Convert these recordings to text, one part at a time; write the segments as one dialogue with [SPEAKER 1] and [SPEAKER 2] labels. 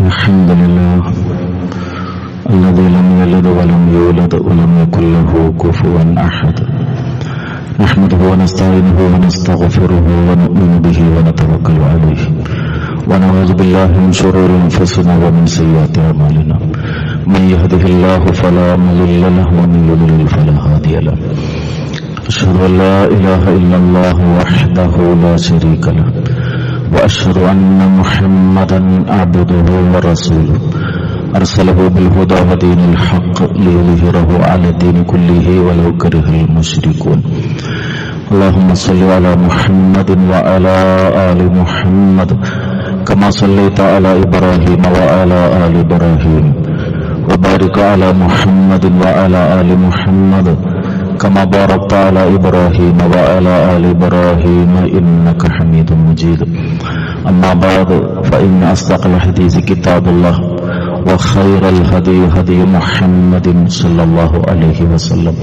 [SPEAKER 1] الحمد لله الذي لم يلد ولم يولد ولم يكن له كفوا أحد نحمده ونستعينه ونستغفره ونؤمن به ونتوكل عليه ونعوذ بالله من شرور أنفسنا ومن سيئات أعمالنا من يهده الله فلا مضل له ومن يضلل فلا هادي له أشهد أن لا إله إلا الله وحده لا شريك له وأشهد أن محمدا عبده ورسوله أرسله بالهدى ودين الحق ليظهره على الدين كله ولو كره المشركون اللهم صل على محمد وعلى آل محمد كما صليت على إبراهيم وعلى آل إبراهيم وبارك على محمد وعلى آل محمد كما باركت على إبراهيم وعلى آل إبراهيم إنك حميد مجيد أما بعد فإن أصدق الحديث كتاب الله وخير الهدي هدي محمد صلى الله عليه وسلم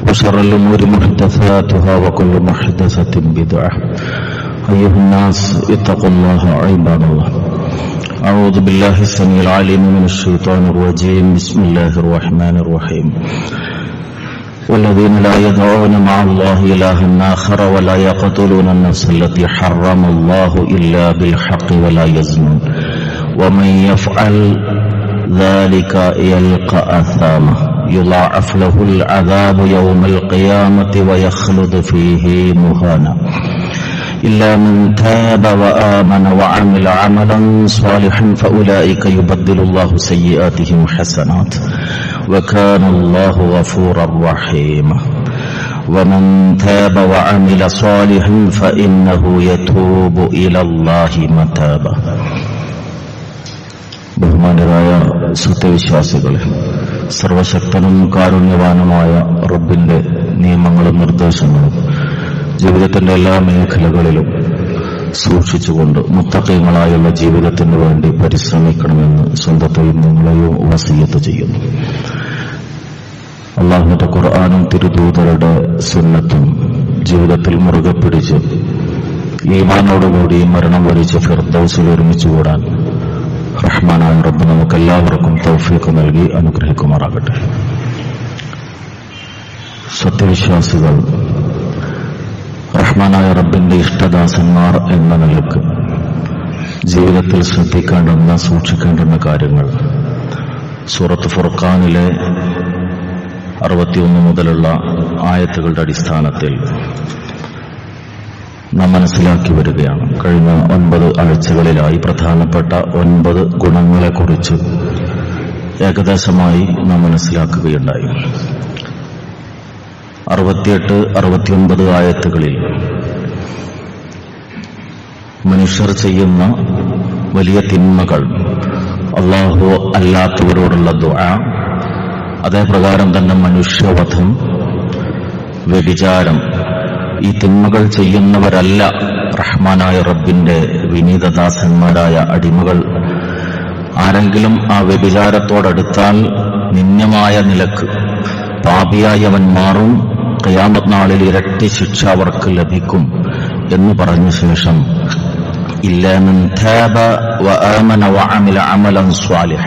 [SPEAKER 1] وشر الأمور محدثاتها وكل محدثة بدعة أيها الناس اتقوا الله عباد الله أعوذ بالله السميع العليم من الشيطان الرجيم بسم الله الرحمن الرحيم والذين لا يدعون مع الله إلها آخر ولا يقتلون النفس التي حرم الله إلا بالحق ولا يزنون ومن يفعل ذلك يلقى أثاما يضاعف له العذاب يوم القيامة ويخلد فيه مهانا إلا من تاب وآمن وعمل عملا صالحا فأولئك يبدل الله سيئاتهم حسنات وكان الله غفورا رحيما ومن تاب وعمل صالحا فإنه يتوب إلى الله متابا ബഹുമാനരായ സത്യവിശ്വാസികളെ, സർവശക്തനും കാരുണ്യവാനുമായ റബ്ബിന്റെ നിയമങ്ങളും നിർദ്ദേശങ്ങളും ജീവിതത്തിന്റെ എല്ലാ മേഖലകളിലും സൂക്ഷിച്ചുകൊണ്ട് മുത്തഖീങ്ങളായുള്ള ജീവിതത്തിന് വേണ്ടി പരിശ്രമിക്കണമെന്ന് സ്വന്തത്തെയും നിങ്ങളെയും വസിയ്യത്ത് ചെയ്യുന്നു. അല്ലാഹുവിന്റെ ഖുർആനും തിരുദൂതരുടെ സുന്നത്തും ജീവിതത്തിൽ മുറുകെ പിടിച്ച് ഈമാനോടുകൂടി മരണം വരിച്ച് ഫിർദൗസിൽ ഒരുമിച്ച് കൂടാൻ റഹ്മാനായ റബ്ബ് നമുക്കെല്ലാവർക്കും തൗഫീഖ് നൽകി അനുഗ്രഹിക്കുമാറാകട്ടെ. സത്യവിശ്വാസികൾ റഹ്മാനായ റബ്ബിന്റെ ഇഷ്ടദാസന്മാർ എന്ന നിലക്ക് ജീവിതത്തിൽ ശ്രദ്ധിക്കേണ്ടുന്ന സൂക്ഷിക്കേണ്ടുന്ന കാര്യങ്ങൾ സൂറത്ത് ഫുർഖാനിലെ 61 മുതലുള്ള ആയത്തുകളുടെ അടിസ്ഥാനത്തിൽ നാം മനസ്സിലാക്കി വരികയാണ്. കഴിഞ്ഞ 9 ആഴ്ചകളിലായി പ്രധാനപ്പെട്ട 9 ഗുണങ്ങളെക്കുറിച്ച് ഏകദേശമായി നാം മനസ്സിലാക്കുകയുണ്ടായി. 68, 69 ആയത്തുകളിൽ മനുഷ്യർ ചെയ്യുന്ന വലിയ തിന്മകൾ, അല്ലാഹു അല്ലാത്തവരോടുള്ള ദുആ, അതേപ്രകാരം തന്നെ മനുഷ്യവധം, വ്യഭിചാരം, ഈ തിന്മകൾ ചെയ്യുന്നവരല്ല റഹ്മാനായ റബ്ബിന്റെ വിനീതദാസന്മാരായ അടിമകൾ. ആരെങ്കിലും ആ വ്യഭിചാരത്തോടടുത്താൽ നിന്ദ്യമായ നിലക്ക് പാപിയായി അവൻ മാറും, ഖിയാമത്ത് നാളിൽ ഇരട്ടി ശിക്ഷ അവർക്ക് ലഭിക്കും എന്ന് പറഞ്ഞ ശേഷം ഇല്ലാ മൻ താബ വആമന വഅമില അമലൻ സ്വാലിഹ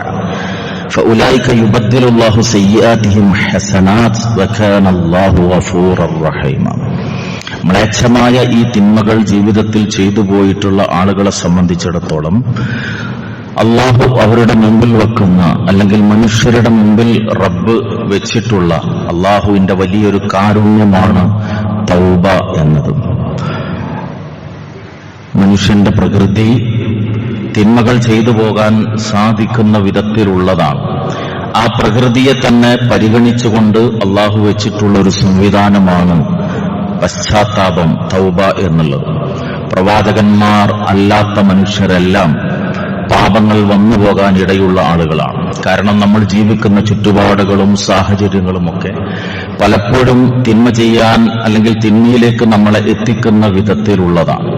[SPEAKER 1] ഫഉലൈക യുബദ്ദിലുല്ലാഹു സയ്യിആതിഹിം ഹസനാത് വകാന അല്ലാഹു ഗഫൂറർ റഹീമ. മ്ലേച്ഛമായ ഈ തിന്മകൾ ജീവിതത്തിൽ ചെയ്തു പോയിട്ടുള്ള ആളുകളെ സംബന്ധിച്ചിടത്തോളം അള്ളാഹു അവരുടെ മുമ്പിൽ വെക്കുന്ന, അല്ലെങ്കിൽ മനുഷ്യരുടെ മുമ്പിൽ റബ്ബ് വെച്ചിട്ടുള്ള അള്ളാഹുവിന്റെ വലിയൊരു കാരുണ്യമാണ് തൗബ എന്നത്. മനുഷ്യന്റെ പ്രകൃതി തിന്മകൾ ചെയ്തു പോകാൻ സാധിക്കുന്ന വിധത്തിലുള്ളതാണ്. ആ പ്രകൃതിയെ തന്നെ പരിഗണിച്ചുകൊണ്ട് അള്ളാഹു വെച്ചിട്ടുള്ള ഒരു സംവിധാനമാണ് പശ്ചാത്താപം, തൗബ എന്നുള്ളത്. പ്രവാചകന്മാർ അല്ലാത്ത മനുഷ്യരെല്ലാം പാപങ്ങൾ വന്നു പോകാൻ ഇടയുള്ള ആളുകളാണ്. കാരണം നമ്മൾ ജീവിക്കുന്ന ചുറ്റുപാടുകളും സാഹചര്യങ്ങളുമൊക്കെ പലപ്പോഴും തിന്മ ചെയ്യാൻ, അല്ലെങ്കിൽ തിന്മയിലേക്ക് നമ്മളെ എത്തിക്കുന്ന വിധത്തിലുള്ളതാണ്.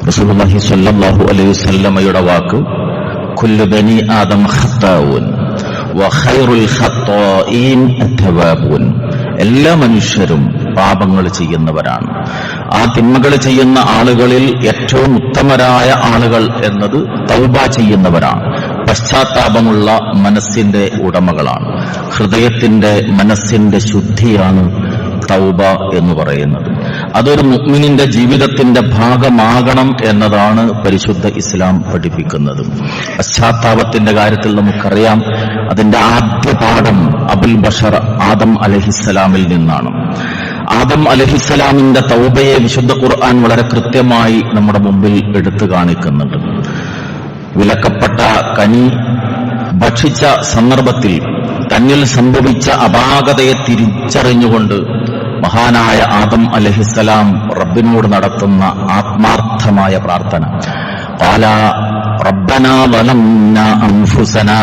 [SPEAKER 1] റസൂലുള്ളാഹി സ്വല്ലല്ലാഹു അലൈഹി വസല്ലമയുടെ വാക്ക്, കുല്ലു ബനി ആദം ഖത്താഊൻ വഖൈറുൽ ഖത്താഈൻ അത്തവാബൂൻ. എല്ലാ മനുഷ്യരും പാപങ്ങൾ ചെയ്യുന്നവരാണ്. ആ തിന്മകൾ ചെയ്യുന്ന ആളുകളിൽ ഏറ്റവും ഉത്തമരായ ആളുകൾ എന്നത് തൗബ ചെയ്യുന്നവരാണ്. പശ്ചാത്താപമുള്ള മനസ്സിന്റെ ഉടമകളാണ്. ഹൃദയത്തിന്റെ മനസ്സിന്റെ ശുദ്ധിയാണ് തൗബ എന്ന് പറയുന്നത്. അതൊരു മുഅ്മിനിന്റെ ജീവിതത്തിന്റെ ഭാഗമാകണം എന്നതാണ് പരിശുദ്ധ ഇസ്ലാം പഠിപ്പിക്കുന്നത്. പശ്ചാത്താപത്തിന്റെ കാര്യത്തിൽ നമുക്കറിയാം, അതിന്റെ ആദ്യ പാഠം അബുൽ ബഷർ ആദം അലൈഹിസ്സലാമിൽ നിന്നാണ്. ആദം അലൈഹിസ്സലാമിന്റെ തൗബയെ വിശുദ്ധ ഖുർആൻ വളരെ കൃത്യമായി നമ്മുടെ മുമ്പിൽ എടുത്തു കാണിക്കുന്നുണ്ട്. വിലക്കപ്പെട്ട കനി ഭക്ഷിച്ച സന്ദർഭത്തിൽ തന്നിൽ സംഭവിച്ച അപാകതയെ തിരിച്ചറിഞ്ഞുകൊണ്ട് മഹാനായ ആദം അലൈഹിസ്സലാം റബ്ബിനോട് നടത്തുന്ന ആത്മാർത്ഥമായ പ്രാർത്ഥന, ഖാല റബ്ബനാ വലംനാ അൻഫുസനാ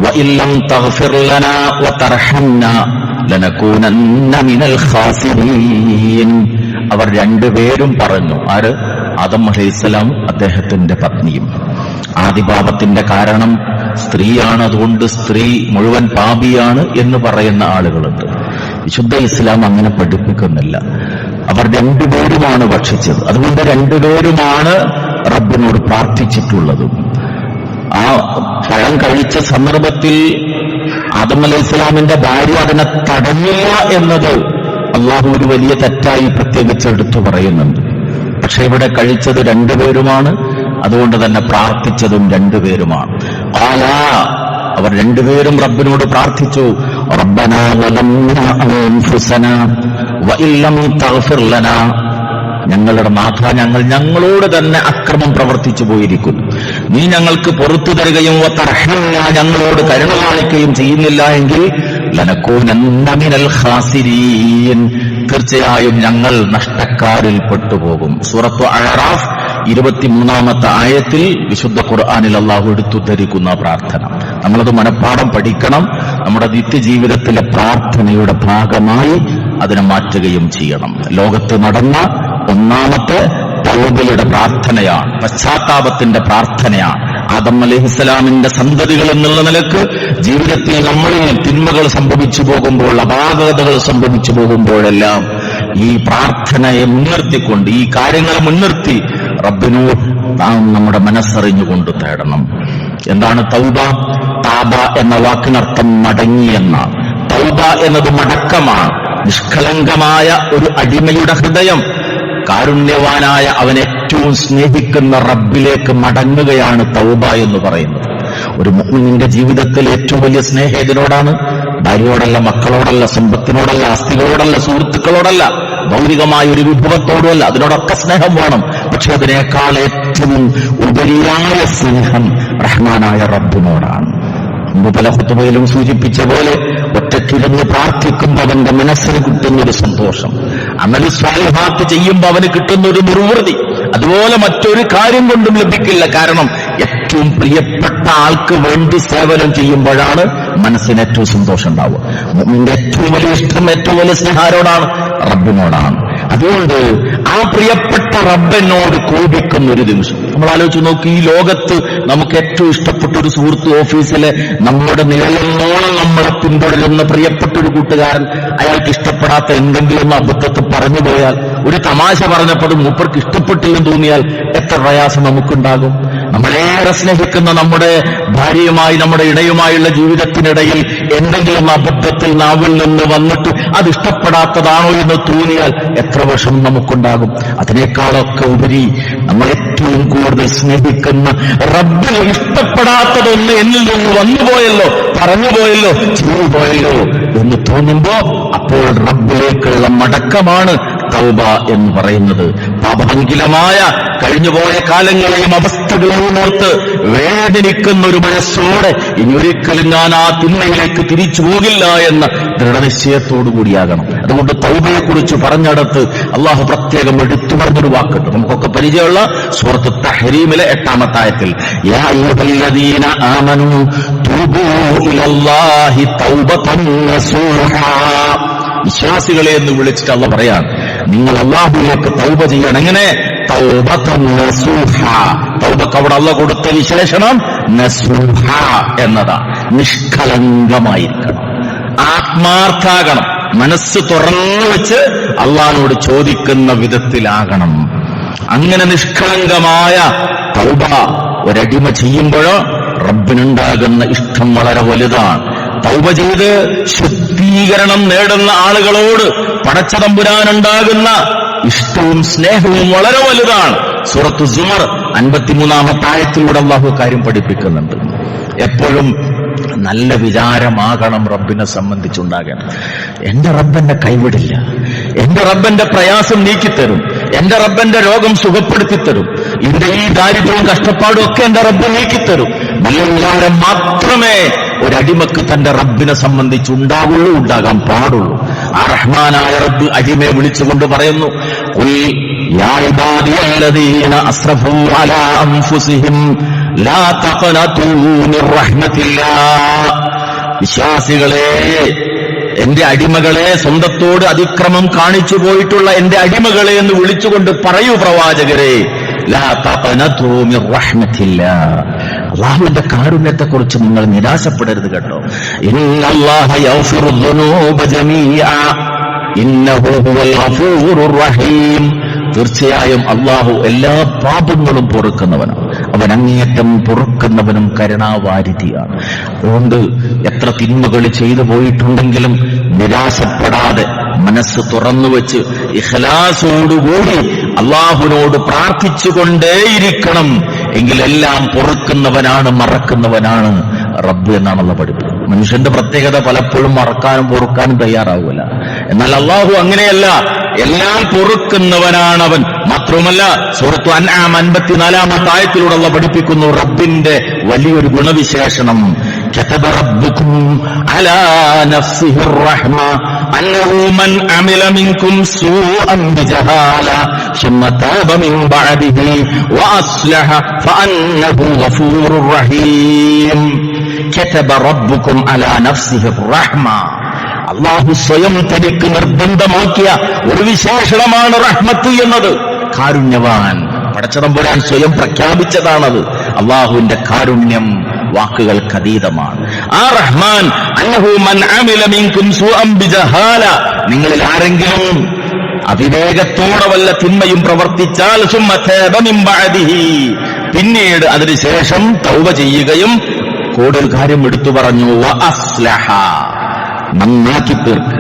[SPEAKER 1] വഇൻ ലം തഗ്ഫിർ ലനാ വതർഹംനാ ലനകൂനന്ന മിനൽ ഖാസിരീൻ. അവർ രണ്ടുപേരും പറഞ്ഞു. ആര്? ആദം അലൈഹിസ്സലാം, അദ്ദേഹത്തിന്റെ പത്നിയും. ആദിപാപത്തിന്റെ കാരണം സ്ത്രീയാണ്, അതുകൊണ്ട് സ്ത്രീ മുഴുവൻ പാപിയാണ് എന്ന് പറയുന്ന ആളുകളുണ്ട്. വിശുദ്ധ ഇസ്ലാം അങ്ങനെ പഠിപ്പിക്കുന്നില്ല. അവർ രണ്ടുപേരുമാണ് ഭക്ഷിച്ചത്, അതുകൊണ്ട് രണ്ടുപേരുമാണ് റബ്ബിനോട് പ്രാർത്ഥിച്ചിട്ടുള്ളത്. ആ പഴം കഴിച്ച സന്ദർഭത്തിൽ ആദം അലൈഹിസ്സലാമിന്റെ ഭാര്യ അതിനെ തടഞ്ഞില്ല എന്നത് അള്ളാഹു ഒരു വലിയ തെറ്റായി പ്രത്യേകിച്ച് എടുത്തു പറയുന്നുണ്ട്. പക്ഷെ ഇവിടെ കഴിച്ചത് രണ്ടുപേരുമാണ്, അതുകൊണ്ട് തന്നെ പ്രാർത്ഥിച്ചതും രണ്ടുപേരുമാണ്. അവർ രണ്ടുപേരും റബ്ബിനോട് പ്രാർത്ഥിച്ചു, റബ്ബനാ വലംനാ അൻഫുസനാ വഇൻ ലം തഗ്ഫിർ ലനാ. ഞങ്ങളുടെ നാഥ, ഞങ്ങളോട് തന്നെ അക്രമം പ്രവർത്തിച്ചു പോയിരിക്കുന്നു. നീ ഞങ്ങൾക്ക് പുറത്തു തരികയും വതർഹംനാ, ഞങ്ങളോട് കരുണ കാണിക്കുകയും ചെയ്യുന്നില്ല എങ്കിൽ ലനകൂനന്ന മിനൽ ഖാസിരീൻ, തീർച്ചയായും ഞങ്ങൾ നഷ്ടക്കാരിൽ പെട്ടുപോകും. സൂറത്ത് അഅറാഫ് 23-ാമത്തെ ആയത്തിൽ വിശുദ്ധ ഖുർആനിൽ അല്ലാഹു എടുത്തു ധരിക്കുന്ന പ്രാർത്ഥന നമ്മളത് മനഃപ്പാഠം പഠിക്കണം. നമ്മുടെ നിത്യജീവിതത്തിലെ പ്രാർത്ഥനയുടെ ഭാഗമായി അതിനെ മാറ്റുകയും ചെയ്യണം. ലോകത്ത് നടന്ന ഒന്നാമത്തെ തൗബയുടെ പ്രാർത്ഥനയാണ്, പശ്ചാത്താപത്തിന്റെ പ്രാർത്ഥനയാണ്. ആദം അലൈഹിസ്സലാമിന്റെ സന്തതികൾ എന്നുള്ള നിലക്ക് ജീവിതത്തിൽ നമ്മളിൽ തിന്മകൾ സംഭവിച്ചു പോകുമ്പോൾ, അപാകതകൾ സംഭവിച്ചു പോകുമ്പോഴെല്ലാം ഈ പ്രാർത്ഥനയെ മുൻനിർത്തിക്കൊണ്ട്, ഈ കാര്യങ്ങളെ മുൻനിർത്തി റബ്ബിനോട് നാം നമ്മുടെ മനസ്സറിഞ്ഞുകൊണ്ട് തേടണം. എന്താണ് തൗബ? താബ എന്ന വാക്കിനർത്ഥം മടങ്ങി എന്നാണ്. തൗബ എന്നത് മടക്കമാണ്. നിഷ്കളങ്കമായ ഒരു അടിമയുടെ ഹൃദയം കാരുണ്യവാനായ അവൻ ഏറ്റവും സ്നേഹിക്കുന്ന റബ്ബിലേക്ക് മടങ്ങുകയാണ് തൗബ എന്ന് പറയുന്നത്. ഒരു മുഅ്മിനിന്റെ ജീവിതത്തിൽ ഏറ്റവും വലിയ സ്നേഹം ഇതിനോടാണ്. ഭാര്യയോടല്ല, മക്കളോടല്ല, സമ്പത്തിനോടല്ല, ആസ്തികളോടല്ല, സുഹൃത്തുക്കളോടല്ല, ഭൗതികമായ ഒരു വിഭവത്തോടുമല്ല. അതിനോടൊക്കെ സ്നേഹം വേണം. പക്ഷെ അതിനേക്കാൾ ഏറ്റവും ഉപരിയായ സ്നേഹം റഹ്മാനായ റബ്ബിനോടാണ്. മുമ്പ് പല ഖുതുബയിലും സൂചിപ്പിച്ച പോലെ ഒറ്റയ്ക്കിരുന്ന് പ്രാർത്ഥിക്കുമ്പോൾ അവന്റെ മനസ്സിന് കിട്ടുന്നൊരു സന്തോഷം, അമലി സ്വാലിഹാത്ത് ചെയ്യുമ്പോൾ അവന് കിട്ടുന്നൊരു നിർവൃതി അതുപോലെ മറ്റൊരു കാര്യം കൊണ്ടും ലഭിക്കില്ല. കാരണം ഏറ്റവും പ്രിയപ്പെട്ട ആൾക്ക് വേണ്ടി സേവനം ചെയ്യുമ്പോഴാണ് മനസ്സിന് ഏറ്റവും സന്തോഷം ഉണ്ടാവുക. മുഅ്മിന്റെ ഏറ്റവും വലിയ ഇഷ്ടം, ഏറ്റവും വലിയ സ്നേഹാരോടാണ്? റബ്ബിനോടാണ്. അതുകൊണ്ട് ആ പ്രിയപ്പെട്ട റബ്ബിനോട് കോപിക്കുന്ന ഒരു നിമിഷം നമ്മൾ ആലോചിച്ച് നോക്കി. ഈ ലോകത്ത് നമുക്ക് ഏറ്റവും ഇഷ്ടപ്പെട്ട ഒരു സുഹൃത്ത്, ഓഫീസിലെ നമ്മുടെ നിഴലിനോളം നമ്മളെ പിന്തുടരുന്ന പ്രിയപ്പെട്ട ഒരു കൂട്ടുകാരൻ, അയാൾക്ക് ഇഷ്ടപ്പെടാത്ത എന്തെങ്കിലും അബദ്ധത്തെ പറഞ്ഞു പോയാൽ, ഒരു തമാശ പറഞ്ഞപ്പോൾ അത് മൂപ്പർക്ക് ഇഷ്ടപ്പെട്ടില്ലെന്ന് തോന്നിയാൽ എത്ര പ്രയാസം നമുക്കുണ്ടാകും. നമ്മളേറെ സ്നേഹിക്കുന്ന നമ്മുടെ ഭാര്യയുമായി, നമ്മുടെ ഇണയുമായുള്ള ജീവിതത്തിനിടയിൽ എന്തെങ്കിലും അബദ്ധത്തിൽ നാവിൽ നിന്ന് വന്നിട്ട് അത് ഇഷ്ടപ്പെടാത്തതാണോ എന്ന് തോന്നിയാൽ എത്ര വിഷമം നമുക്കുണ്ടാകും. അതിനേക്കാളൊക്കെ ഉപരി നമ്മൾ ഏറ്റവും കൂടുതൽ സ്നേഹിക്കുന്ന റബ്ബിന് ഇഷ്ടപ്പെടാത്തതൊന്ന് എന്നിൽ നിന്ന് വന്നുപോയല്ലോ, പറഞ്ഞുപോയല്ലോ, ചെയ്തുപോയല്ലോ എന്ന് തോന്നുമ്പോ അപ്പോൾ റബ്ബിലേക്കുള്ള മടക്കമാണ് തൗബ എന്ന് പറയുന്നത്. പാപഭംഗിലമായ കഴിഞ്ഞുപോയ കാലങ്ങളെയും അവസ്ഥകളെയും ഓർത്ത് വേദനിക്കുന്ന ഒരു മനസ്സോടെ ഇനി ഒരിക്കലും ഞാൻ ആ തിന്മയിലേക്ക് തിരിച്ചു പോകില്ല എന്ന ദൃഢനിശ്ചയത്തോടു കൂടിയാകണം. അതുകൊണ്ട് തൗബയെക്കുറിച്ച് പറഞ്ഞിടത്ത് അള്ളാഹു പ്രത്യേകം എടുത്തു പറഞ്ഞൊരു വാക്കുണ്ട്, നമുക്കൊക്കെ പരിചയമുള്ള സൂറത്ത് തഹ്രീമിലെ 8-ാമത്തെ ആയത്തിൽ, യാ അയ്യുഹല്ലദീന ആമനൂ തൂബൂ ഇലല്ലാഹി തൗബതൻ നസൂഹാ. വിശ്വാസികളെ എന്ന് വിളിച്ചിട്ട് അള്ളാഹ് പറയാണ്, നിങ്ങൾ അള്ളാഹുവിലേക്ക് തൗബ ചെയ്യണം. എങ്ങനെ? തൗബതൻ നസൂഹ. തൗബക്ക് അവിടെ അള്ളാഹ് കൊടുത്ത വിശേഷണം നസൂഹ എന്നതാണ്. നിഷ്കളങ്കമായിരിക്കണം, ആത്മാർത്ഥാകണം, മനസ്സ് തുറന്നു വെച്ച് അള്ളാഹിനോട് ചോദിക്കുന്ന വിധത്തിലാകണം. അങ്ങനെ നിഷ്കളങ്കമായ തൗബ ഒരടിമ ചെയ്യുമ്പോഴോ റബ്ബിനുണ്ടാകുന്ന ഇഷ്ടം വളരെ വലുതാണ്. തൗബ ചെയ്ത് ശുദ്ധീകരണം നേടുന്ന ആളുകളോട് പടച്ചതമ്പുരാനുണ്ടാകുന്ന ഇഷ്ടവും സ്നേഹവും വളരെ വലുതാണ്. സൂറത്തു സുമർ 53-ാമത്തെ ആയത്തിലൂടെ അല്ലാഹു കാര്യം പഠിപ്പിക്കുന്നുണ്ട്. എപ്പോഴും നല്ല വിചാരമാകണം റബ്ബിനെ സംബന്ധിച്ചുണ്ടാകണം. എന്റെ റബ്ബെന്നെ കൈവിടില്ല, എന്റെ റബ്ബെന്റെ പ്രയാസം നീക്കിത്തരും, എന്റെ റബ്ബെന്റെ രോഗം സുഖപ്പെടുത്തിത്തരും, എന്റെ ഈ ദാരിദ്ര്യവും കഷ്ടപ്പാടും ഒക്കെ എന്റെ റബ്ബ് നീക്കിത്തരും. നല്ല വിചാരം മാത്രമേ ഒരടിമക്ക് തന്റെ റബ്ബിനെ സംബന്ധിച്ചുണ്ടാകുള്ളൂ, ഉണ്ടാകാൻ പാടുള്ളൂ. ആ റഹ്മാനായ റബ്ബ് അടിമയെ വിളിച്ചുകൊണ്ട് പറയുന്നു, ഖുൽ യാ ഇബാദിയല്ലദീന അസ്റഫൂ അലാ അൻഫുസിഹിം ലാ തഖ്നതൂ മിർ റഹ്മത്തില്ലാഹ്. വിശ്വാസികളെ, എന്റെ അടിമകളെ, സ്വന്തത്തോട് അതിക്രമം കാണിച്ചു പോയിട്ടുള്ള എന്റെ അടിമകളെ എന്ന് വിളിച്ചുകൊണ്ട് പറയൂ പ്രവാചകരെ, ലാ തഖ്നതൂ മിർ റഹ്മത്തില്ലാഹ്. അല്ലാഹുവിന്റെ കാരുണ്യത്തെക്കുറിച്ച് നിങ്ങൾ നിരാശപ്പെടരുത് കേട്ടോ. ഇന്നല്ലാഹ യഗ്ഫിറു ദുനൂബ ജമീഅ ഇന്നഹു ഹുവൽ ഗഫൂറുർ റഹീം. തീർച്ചയായും അല്ലാഹു എല്ലാ പാപങ്ങളും പൊറുക്കുന്നവനാണ്. അവൻ അങ്ങേയറ്റം പൊറുക്കുന്നവനും കരുണാവാരിധിയാണ്. അതുകൊണ്ട് എത്ര തിന്മകൾ ചെയ്തു പോയിട്ടുണ്ടെങ്കിലും നിരാശപ്പെടാതെ മനസ്സ് തുറന്നുവെച്ച് ഇഖ്ലാസോടുകൂടി അല്ലാഹുവിനോട് പ്രാർത്ഥിച്ചുകൊണ്ടേയിരിക്കണം. എങ്കിലെല്ലാം പൊറുക്കുന്നവനാണ്, മറക്കുന്നവനാണ് റബ്ബ് എന്നാണല്ലോ പഠിപ്പിക്കുന്നത്. മനുഷ്യന്റെ പ്രത്യേകത പലപ്പോഴും മറക്കാനും പൊറുക്കാനും തയ്യാറാവില്ല. എന്നാൽ അല്ലാഹു അങ്ങനെയല്ല, എല്ലാം പൊറുക്കുന്നവനാണവൻ. മാത്രവുമല്ല, സൂറത്തു അൻആം 54-ാമത്തെ ആയത്തിലൂടെ അല്ലാഹു പഠിപ്പിക്കുന്നു റബ്ബിന്റെ വലിയൊരു ഗുണവിശേഷണം. كتب ربكم على نفسه الرحمة أنه من عمل منكم سوءا بجهالة ثم تاب من بعده وأصلح فأنه غفور رحيم. كتب ربكم على نفسه الرحمة. അല്ലാഹു സ്വയം തനിക്ക് നിർബന്ധമാക്കിയ ഒരു വിശേഷണമാണ് റഹ്മത്ത് എന്നത്. കാരുണ്യവാൻ പടച്ചതമ്പുരാൻ സ്വയം പ്രഖ്യാപിച്ചതാണത്. അല്ലാഹുവിന്റെ കാരുണ്യം വാക്കുകൾക്കതീതമാണ്. ആ റഹ്മാൻ അന്നഹു മൻ അമില മിൻകും സൂഅൻ ബിജഹാല, നിങ്ങളിൽ ആരെങ്കിലും അവിവേകത്തോടെ വല്ല തിന്മയും പ്രവർത്തിച്ചാൽ സുമ്മ തഅബ മിൻ ബഅദിഹി, പിന്നീട് അതിനുശേഷം തൗബ ചെയ്യുകയും കൂടുതൽ കാര്യം എടുത്തു പറഞ്ഞു, വ അസ്ലഹ, നന്നാക്കി തീർക്ക്,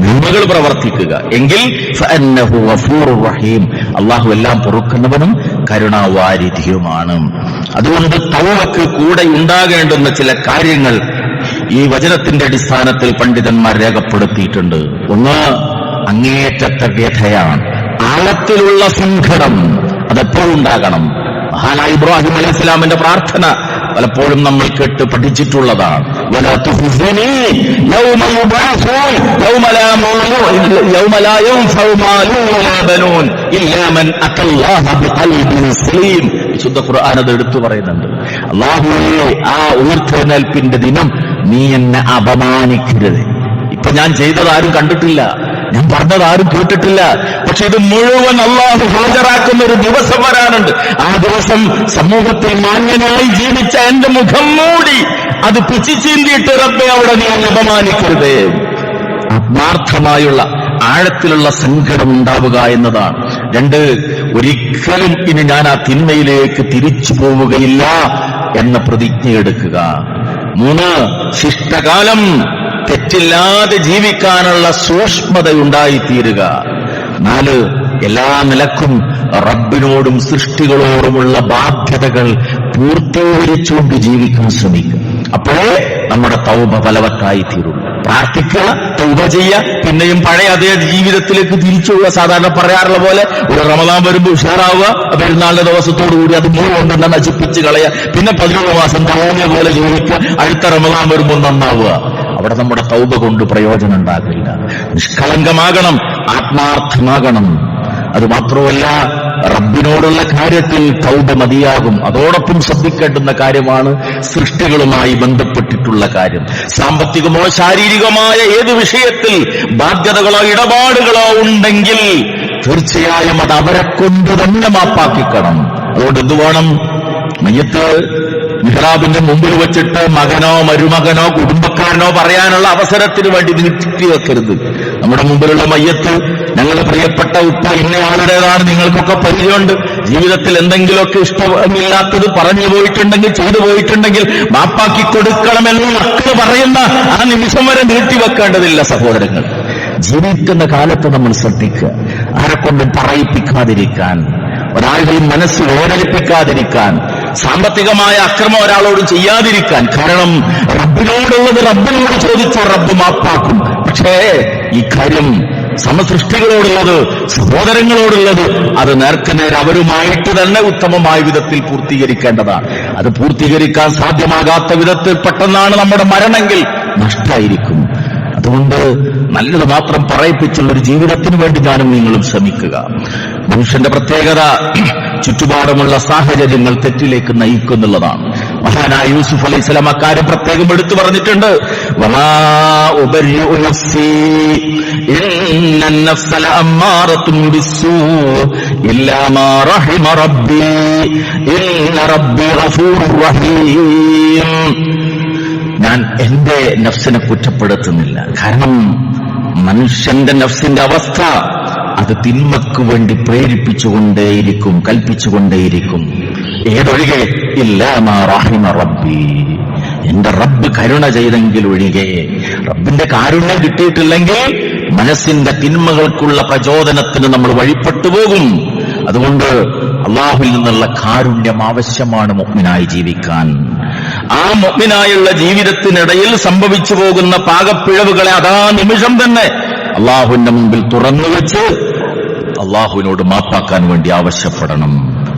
[SPEAKER 1] നന്മകൾ പ്രവർത്തിക്കുക, എങ്കിൽ ഫഅന്നഹു ഗഫൂറുർ റഹീം, അല്ലാഹു എല്ലാം പൊറുക്കുന്നവനും കരുണാവാരിധിയുമാണ്. അതുകൊണ്ട് തൗബക്ക് കൂടെ ഉണ്ടാകേണ്ടുന്ന ചില കാര്യങ്ങൾ ഈ വചനത്തിന്റെ അടിസ്ഥാനത്തിൽ പണ്ഡിതന്മാർ രേഖപ്പെടുത്തിയിട്ടുണ്ട്. ഒന്ന്, അങ്ങേയറ്റത്തെ വ്യഥയാണ്, ആഴത്തിലുള്ള സങ്കടം അതെപ്പോഴും ഉണ്ടാകണം. മഹാനായ ഇബ്രാഹിം അലൈഹിസ്സലാമിന്റെ പ്രാർത്ഥന പലപ്പോഴും നമ്മൾ കേട്ട് പഠിച്ചിട്ടുള്ളതാണ്. വിശുദ്ധ ഖുർആൻ അത് എടുത്തു പറയുന്നുണ്ട്. അല്ലാഹുവേ, ആ ഉയർത്തെഴുന്നേൽപ്പിന്റെ ദിനം നീ എന്നെ അപമാനിക്കരുത്. ഇപ്പൊ ഞാൻ ചെയ്തതാരും കണ്ടിട്ടില്ല, ഞാൻ പറഞ്ഞതാരും കേട്ടിട്ടില്ല, പക്ഷെ ഇത് മുഴുവൻ അല്ലാഹു ഹാജരാക്കുന്ന ഒരു ദിവസം വരാനുണ്ട്. ആ ദിവസം സമൂഹത്തിൽ മാന്യനായി ജീവിച്ച എന്റെ മുഖം മൂടി അത് പിച്ചിച്ചീന്തിയിട്ട് റബ്ബേ അവിടെ നീ അപമാനിക്കരുത്. ആത്മാർത്ഥമായുള്ള ആഴത്തിലുള്ള സങ്കടം ഉണ്ടാവുക എന്നതാണ്. രണ്ട്, ഒരിക്കലും ഇനി ഞാൻ ആ തിന്മയിലേക്ക് തിരിച്ചു പോവുകയില്ല എന്ന പ്രതിജ്ഞയെടുക്കുക. മൂന്ന്, ശിഷ്ടകാലം തെറ്റില്ലാതെ ജീവിക്കാനുള്ള സൂക്ഷ്മതയുണ്ടായിത്തീരുക. നാല്, എല്ലാ നിലക്കും റബ്ബിനോടും സൃഷ്ടികളോടുമുള്ള ബാധ്യതകൾ പൂർത്തീകരിച്ചുകൊണ്ട് ജീവിക്കാൻ ശ്രമിക്കുക. അപ്പോഴേ നമ്മുടെ തൗബ ഫലവത്തായി തീരുള്ളൂ. പ്രാർത്ഥിക്കുക, തൗബ ചെയ്യുക, പിന്നെയും പഴയ അതേ ജീവിതത്തിലേക്ക് തിരിച്ചു പോവുക. സാധാരണ പറയാറുള്ള പോലെ ഒരു റമദാൻ വരുമ്പോൾ ഉഷാറാവുക, പെരുന്നാളിന്റെ ദിവസത്തോടുകൂടി അത് മുഴുവൻ തന്നെ നശിപ്പിച്ച് കളയുക, പിന്നെ 11 മാസം തോന്നിയ പോലെ ജീവിക്കുക, അടുത്ത റമദാൻ വരുമ്പോൾ നന്നാവുക. അവിടെ നമ്മുടെ തൗബ കൊണ്ട് പ്രയോജനം ഉണ്ടാകില്ല. നിഷ്കളങ്കമാകണം, ആത്മാർത്ഥമാകണം. അതുമാത്രമല്ല, റബ്ബിനോടുള്ള കാര്യത്തിൽ തൗബ മതിയാകും. അതോടൊപ്പം ശ്രദ്ധിക്കേണ്ടുന്ന കാര്യമാണ് സൃഷ്ടികളുമായി ബന്ധപ്പെട്ടിട്ടുള്ള കാര്യം. സാമ്പത്തികമോ ശാരീരികമായ ഏത് വിഷയത്തിൽ ബാധ്യതകളോ ഇടപാടുകളോ ഉണ്ടെങ്കിൽ തീർച്ചയായും അത് അവരെ കൊണ്ട് തന്നെ മാപ്പാക്കിക്കണം. അതുകൊണ്ട് എന്ത് വേണം? മയ്യത്ത് മിഹ്റാബിന്റെ മുമ്പിൽ വെച്ചിട്ട് മകനോ മരുമകനോ കുടുംബക്കാരനോ പറയാനുള്ള അവസരത്തിന് വേണ്ടി നീട്ടി വെക്കരുത്. നമ്മുടെ മുമ്പിലുള്ള മയ്യത്ത് ഞങ്ങളുടെ പ്രിയപ്പെട്ട ഉപ്പ ഇന്നയാളുടേതാണ്, നിങ്ങൾക്കൊക്കെ പരിചയമുണ്ട്. ജീവിതത്തിൽ എന്തെങ്കിലുമൊക്കെ ഇഷ്ടമില്ലാത്തത് പറഞ്ഞു പോയിട്ടുണ്ടെങ്കിൽ, ചെയ്തു പോയിട്ടുണ്ടെങ്കിൽ മാപ്പാക്കി കൊടുക്കണമെന്ന് മക്കൾ പറയുന്ന ആ നിമിഷം വരെ നീട്ടിവെക്കേണ്ടതില്ല സഹോദരങ്ങൾ. ജീവിക്കുന്ന കാലത്ത് നമ്മൾ ശ്രദ്ധിക്കുക, ആരെക്കൊണ്ടും പറയിപ്പിക്കാതിരിക്കാൻ, ഒരാളുടെയും മനസ്സ് വേദനിപ്പിക്കാതിരിക്കാൻ, സാമ്പത്തികമായ അക്രമം ഒരാളോട് ചെയ്യാതിരിക്കാൻ. കാരണം റബ്ബിനോടുള്ളത് റബ്ബിനോട് ചോദിച്ചാൽ റബ്ബ് മാപ്പാക്കും. പക്ഷേ ഈ കാര്യം സമസൃഷ്ടികളോടുള്ളത്, സഹോദരങ്ങളോടുള്ളത്, അത് നേർക്കുനേർ അവരുമായിട്ട് തന്നെ ഉത്തമമായ വിധത്തിൽ പൂർത്തീകരിക്കേണ്ടതാണ്. അത് പൂർത്തീകരിക്കാൻ സാധ്യമാകാത്ത വിധത്തിൽ പെട്ടെന്നാണ് നമ്മുടെ മരണമെങ്കിൽ നഷ്ടമായിരിക്കും. അതുകൊണ്ട് നല്ലത് മാത്രം പറയിപ്പിച്ചുള്ള ഒരു ജീവിതത്തിന് വേണ്ടി ഞാനും നിങ്ങളും ശ്രമിക്കുക. മനുഷ്യന്റെ പ്രത്യേകത ചുറ്റുപാടുമുള്ള സാഹചര്യങ്ങൾ തെറ്റിലേക്ക് നയിക്കുന്നുള്ളതാണ്. മഹാനായ യൂസുഫ് അലൈഹിസ്സലാം അക്കാര്യം പ്രത്യേകം എടുത്തു പറഞ്ഞിട്ടുണ്ട്. വമാ ഉബരിഉ നഫ്സി ഇന്നൻ നഫ്സ ലഅമ്മാറത്തുൻ ബിസ്സൂ ഇല്ലാ മാ റഹിമ റബ്ബി ഇന്ന റബ്ബി ഗഫൂറുർ റഹീം. ഞാൻ എന്റെ നഫ്സിനെ കുറ്റപ്പെടുത്തുന്നില്ല. കാരണം മനുഷ്യന്റെ നഫ്സിന്റെ അവസ്ഥ അത് തിന്മക്ക് വേണ്ടി പ്രേരിപ്പിച്ചുകൊണ്ടേയിരിക്കും, കൽപ്പിച്ചുകൊണ്ടേയിരിക്കും. ഏതൊഴികെ ഇല്ലാ മാ റഹിമ റബ്ബി, എന്റെ റബ്ബ് കരുണ ചെയ്തെങ്കിൽ ഒഴികെ. റബ്ബിന്റെ കാരുണ്യം കിട്ടിയിട്ടില്ലെങ്കിൽ മനസ്സിന്റെ തിന്മകൾക്കുള്ള പ്രചോദനത്തിന് നമ്മൾ വഴിപ്പെട്ടു പോകും. അതുകൊണ്ട് അല്ലാഹുവിൽ നിന്നുള്ള കാരുണ്യം ആവശ്യമാണ് മുഅ്മിനായി ജീവിക്കാൻ. ആ മുഅ്മിനായുള്ള ജീവിതത്തിനിടയിൽ സംഭവിച്ചു പോകുന്ന പാകപ്പിഴവുകളെ അതാ നിമിഷം തന്നെ അല്ലാഹുവിന്റെ മുമ്പിൽ തുറന്നു വെച്ച് അല്ലാഹുവിനോട് മാപ്പാക്കാൻ വേണ്ടി ആവശ്യപ്പെടണം.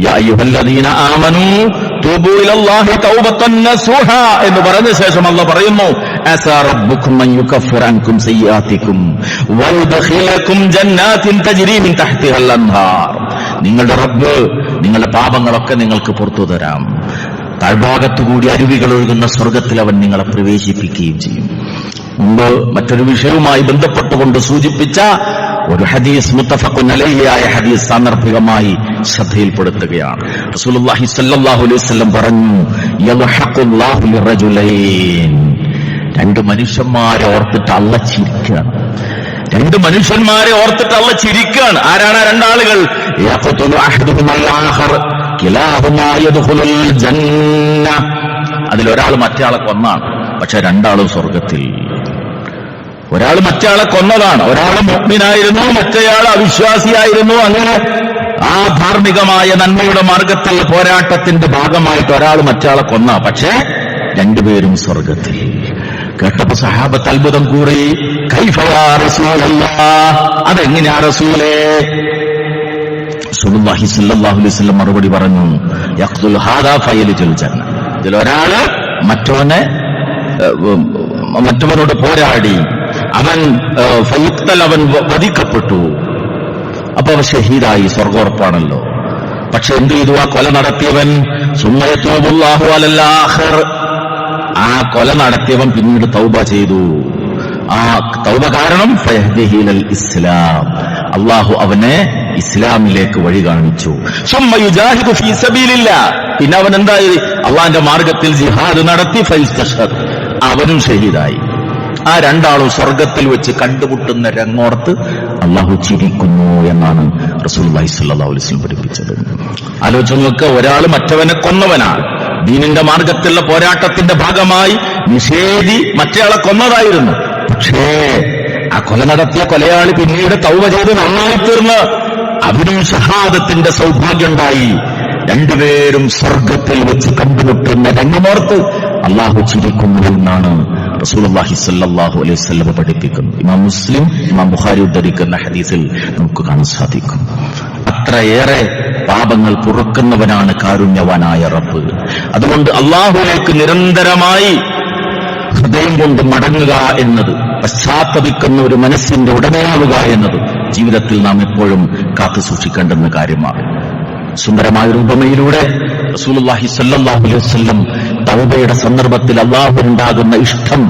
[SPEAKER 1] യാ അയ്യുഹല്ലദീന ആമനൂ തൂബൂ ഇലല്ലാഹി തൗബതൻ നസൂഹ എന്ന് പറഞ്ഞ ശേഷം അല്ലാഹു പറയുന്നു, അസാ റബ്ബുക്കും അൻ യുകഫിറ അൻകും സയ്യിആതികും വയുദ്ഖിലകും ജന്നാത്തിൻ തജ്രി മിൻ തഹ്തിഹൽ അൻഹാർ. നിങ്ങളുടെ റബ്ബ് നിങ്ങളുടെ പാപങ്ങളൊക്കെ നിങ്ങൾക്ക് പുറത്തു തരാം, താഴ്ഭാഗത്തുകൂടി അരുവികൾ ഒഴുകുന്ന സ്വർഗത്തിൽ അവൻ നിങ്ങളെ പ്രവേശിപ്പിക്കുകയും ചെയ്യും. മുമ്പ് മറ്റൊരു വിഷയവുമായി ബന്ധപ്പെട്ടുകൊണ്ട് സൂചിപ്പിച്ച ഒരു ഹദീസ്, മുത്തഫഖുൻ അലൈഹിയായ ഹദീസ് സാന്ദർഭികമായി ശ്രദ്ധയിൽപ്പെടുത്തുകയാണ്. റസൂലുള്ളാഹി സ്വല്ലല്ലാഹു അലൈഹി വസല്ലം പറഞ്ഞു, യൽഹഖുല്ലാഹു ലിറജുലൈൻ. രണ്ട് മനുഷ്യന്മാരെ ഓർത്തിട്ട് അല്ലാഹ് ചിരിക്കുകയാണ്. രണ്ട് മനുഷ്യന്മാരെ ഓർത്തിട്ട് അല്ലാഹ് ചിരിക്കുകയാണ്. ആരാണ് ആ രണ്ടാളുകൾ? യഖ്തുലു അഹദുഹുൽ ആഖർ കിലാഹുമാ യദ്ഖുലുൽ ജന്ന. അതിലൊരാൾ മറ്റേയാളെ കൊന്നാണ്, പക്ഷെ രണ്ടാളും സ്വർഗത്തിൽ. ഒരാൾ മറ്റേയാളെ കൊന്നതാണ്, ഒരാൾ മുഅ്മിനായിരുന്നു, മറ്റേയാൾ അവിശ്വാസിയായിരുന്നു. അങ്ങനെ ആ ധാർമ്മികമായ നന്മയുടെ മാർഗത്തിലുള്ള പോരാട്ടത്തിന്റെ ഭാഗമായിട്ട് ഒരാൾ മറ്റേയാളെ കൊന്ന, പക്ഷേ രണ്ടുപേരും സ്വർഗത്തിൽ. കേട്ടപ്പോ സഹാബത്ത് അത്ഭുതം കൂറി. കൈഫ യാ റസൂലല്ലാഹ്, അതെങ്ങനെയാ റസൂലേ? റസൂലുള്ളാഹി സ്വല്ലല്ലാഹു അലൈഹി വസല്ലം മറുപടി പറഞ്ഞു, യഖ്തുൽ ഹാദാ ഫയലിജുൽ ജന്ന. ഇതിലൊരാള് മറ്റവനോട് പോരാടി, അവൻ ഫയുക്തൽ, അവൻ വധിക്കപ്പെട്ടു, അപ്പൊ അവൻ ഷഹീദായി, സ്വർഗോറപ്പാണല്ലോ. പക്ഷെ എന്ത് ചെയ്തു? ആ കൊല നടത്തിയവൻ സുമ്മയതൂബുല്ലാഹു അലൽ ആഖിർ, ആ കൊല നടത്തിയവൻ പിന്നീട് തൗബ ചെയ്തു. ആ തൗബ കാരണം ഫയഹ്ദിഹി ഇലൽ ഇസ്ലാം, അല്ലാഹു അവനെ ഇസ്ലാമിലേക്ക് വഴി കാണിച്ചു. സുമ്മ യുജാഹിദു ഫീ സബീലില്ലാഹ്, പിന്നെ അവൻ എന്തായി? അള്ളാന്റെ മാർഗത്തിൽ ജിഹാദ് നടത്തി. ഫൈസ്തശഹദ്, അവനും ഷഹീദായി. ആ രണ്ടാളും സ്വർഗത്തിൽ വെച്ച് കണ്ടുമുട്ടുന്ന രംഗോർത്ത് അല്ലാഹു ചിരിക്കുന്നു എന്നാണ് റസൂലുള്ളാഹി സ്വല്ലല്ലാഹു അലൈഹി വസല്ലം പഠിപ്പിച്ചത്. ആലോചിച്ച് നോക്ക്, ഒരാൾ മറ്റവനെ കൊന്നവനാണ്, ദീനിന്റെ മാർഗത്തിലുള്ള പോരാട്ടത്തിന്റെ ഭാഗമായി നിഷേധി മറ്റേയാളെ കൊന്നതായിരുന്നു. പക്ഷേ ആ കൊല നടത്തിയ കൊലയാളി പിന്നീട് തൗബ ചെയ്ത് നന്നായി തീർന്ന് അവനും ഷഹാദത്തിന്റെ സൗഭാഗ്യമുണ്ടായി. രണ്ടുപേരും സ്വർഗത്തിൽ വെച്ച് കണ്ടുമുട്ടുന്ന രംഗമോർത്ത് അല്ലാഹു ചിരിക്കുന്നു എന്നാണ് റസൂലുള്ളാഹി സ്വല്ലല്ലാഹു അലൈഹി വസല്ലം പഠിപ്പിക്കുന്നു. ഇമാം മുസ്ലിം, ഇമാം ബുഖാരി ഉദ്ധരിക്കുന്ന ഹദീസിൽ നമുക്ക് കാണാൻ സാധിക്കും. അത്രയേറെ പാപങ്ങൾ പൊറുക്കുന്നവനാണ് കാരുണ്യവാനായ റബ്ബ്. അതുകൊണ്ട് അല്ലാഹുവിലേക്ക് നിരന്തരമായി ഹൃദയം കൊണ്ട് മടങ്ങുക എന്നത്, പശ്ചാത്തപിക്കുന്ന ഒരു മനസ്സിന്റെ ഉടമയാവുക എന്നത് ജീവിതത്തിൽ നാം എപ്പോഴും കാത്തു സൂക്ഷിക്കേണ്ടുന്ന കാര്യമാണ്. സുന്ദരമായൊരു ഉപമയിലൂടെ റസൂലുള്ളാഹി സ്വല്ലല്ലാഹു അലൈഹി വസല്ലം തൗബയുടെ സന്ദർഭത്തിൽ അല്ലാഹുവിനുണ്ടാകുന്ന ഇഷ്ടം